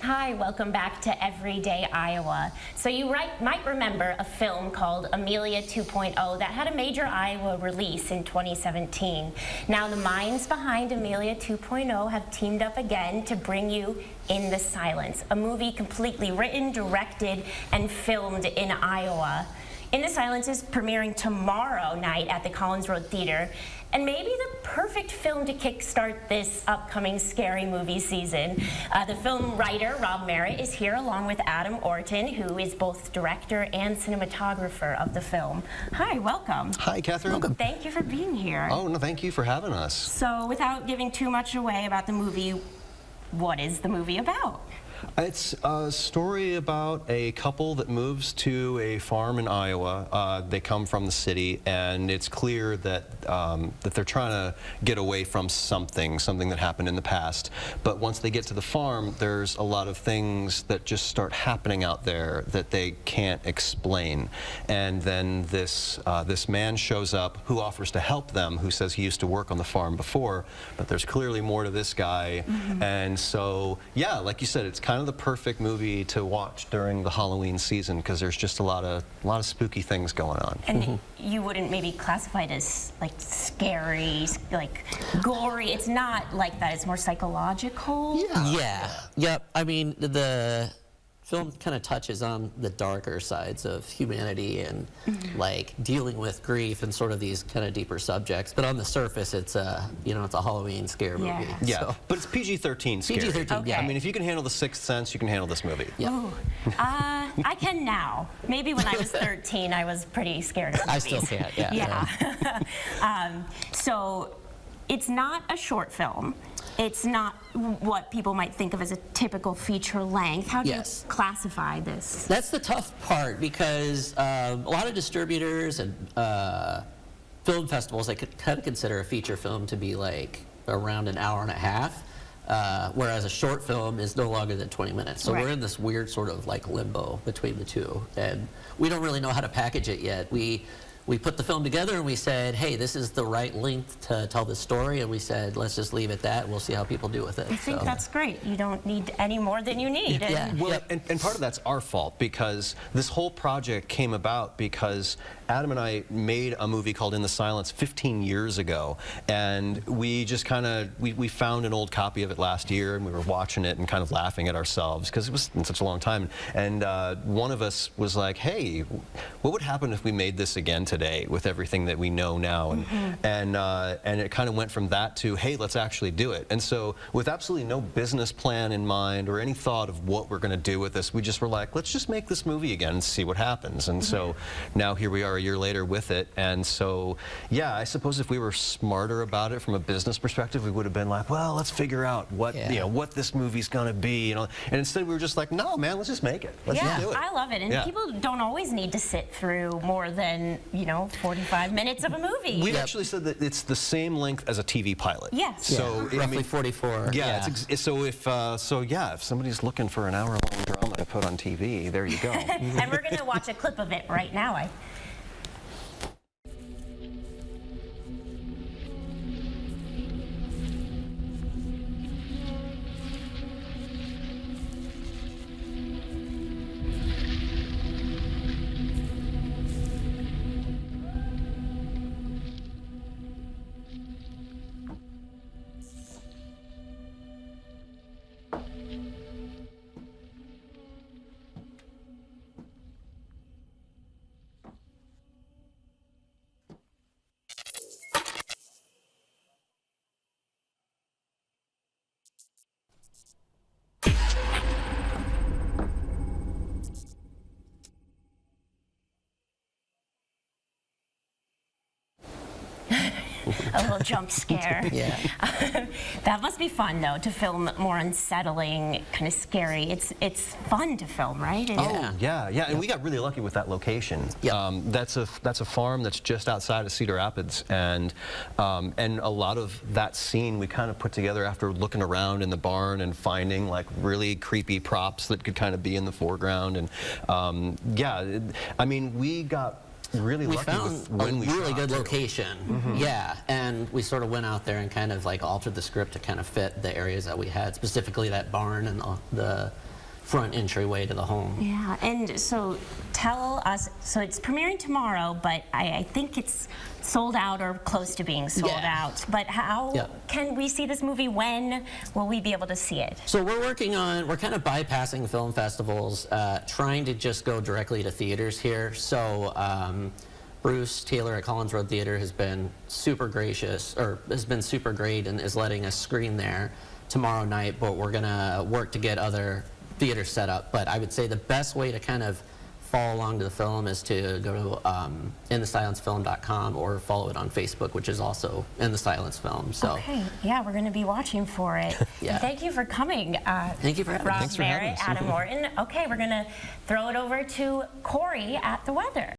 Hi, welcome back to Everyday Iowa. So you might remember a film called Amelia 2.0 that had a major Iowa release in 2017. Now the minds behind Amelia 2.0 have teamed up again to bring you In the Silence, a movie completely written, directed, and filmed in Iowa. In the Silence is premiering tomorrow night at the Collins Road Theater, and maybe the perfect film to kickstart this upcoming scary movie season. The film writer, Rob Merritt, is here along with Adam Orton, who is both director and cinematographer of the film. Hi, welcome. Hi, Catherine. Welcome. Thank you for being here. Oh, no, thank you for having us. So, without giving too much away about the movie, what is the movie about? It's a story about a couple that moves to a farm in Iowa. They come from the city, and it's clear that that they're trying to get away from something that happened in the past. But once they get to the farm, there's a lot of things that just start happening out there that they can't explain. And then this man shows up who offers to help them, who says he used to work on the farm before, but there's clearly more to this guy. And so, yeah, like you said, it's kind of the perfect movie to watch during the Halloween season because there's just a lot of spooky things going on. And you wouldn't maybe classify it as like scary, like gory. It's not like that. It's more psychological. Yeah. Yep. I mean, the film kind of touches on the darker sides of humanity and like dealing with grief and sort of these kind of deeper subjects. But on the surface, it's a it's a Halloween scare movie. Yeah, so. But it's PG-13 scary. PG-13. Okay. Yeah. I mean, if you can handle The Sixth Sense, you can handle this movie. Yeah. Ooh. I can now. Maybe when I was 13, I was pretty scared of movies. I still can't. Yeah. So it's not a short film. It's not what people might think of as a typical feature length. How do you classify this? That's the tough part because a lot of distributors and film festivals, they could kind of consider a feature film to be like around an hour and a half, whereas a short film is no longer than 20 minutes. So we're in this weird sort of like limbo between the two, and we don't really know how to package it yet. We put the film together and we said, hey, this is the right length to tell this story, and we said, let's just leave it that and we'll see how people do with it. I think that's great. You don't need any more than you need. Yeah. Well, and part of that's our fault because this whole project came about because Adam and I made a movie called In the Silence 15 years ago, and we just kind of, we found an old copy of it last year, and we were watching it and kind of laughing at ourselves because it was in such a long time. And one of us was like, hey, what would happen if we made this again today with everything that we know now? And it kind of went from that to, hey, let's actually do it. And so with absolutely no business plan in mind or any thought of what we're going to do with this, we just were like, let's just make this movie again and see what happens. And so now here we are a year later with it. And so, yeah, I suppose if we were smarter about it from a business perspective, we would have been like, well, let's figure out what what this movie's going to be. And instead we were just like, no, man, let's just make it. Let's just do it. I love it. And people don't always need to sit through more than 45 minutes of a movie. We've actually said that it's the same length as a TV pilot. Yes. So roughly 44. Yeah. So if somebody's looking for an hour-long drama to put on TV, there you go. And we're going to watch a clip of it right now. A little jump scare. That must be fun, though, to film more unsettling, kind of scary. It's fun to film, right? Yeah. And we got really lucky with that location. That's a farm that's just outside of Cedar Rapids, and a lot of that scene we kind of put together after looking around in the barn and finding like really creepy props that could kind of be in the foreground. And I mean, we got really lucky found with when a we really shot, good too. location. Yeah, and we sort of went out there and kind of like altered the script to kind of fit the areas that we had, specifically that barn and the front entryway to the home. Yeah, and so tell us, so it's premiering tomorrow, but I think it's sold out or close to being sold out. But how can we see this movie? When will we be able to see it? So we're kind of bypassing film festivals, trying to just go directly to theaters here. So Bruce Taylor at Collins Road Theater has been super gracious, or has been super great, and is letting us screen there tomorrow night, but we're gonna work to get other theaters set up. But I would say the best way to kind of follow along to the film is to go to inthesilencefilm.com or follow it on Facebook, which is also In the Silence Film. So okay, yeah, we're going to be watching for it. Yeah. Thank you for coming. Thank you for having me. Rob Thanks for having Merritt, us. Adam Orton. Okay, we're going to throw it over to Corey at the weather.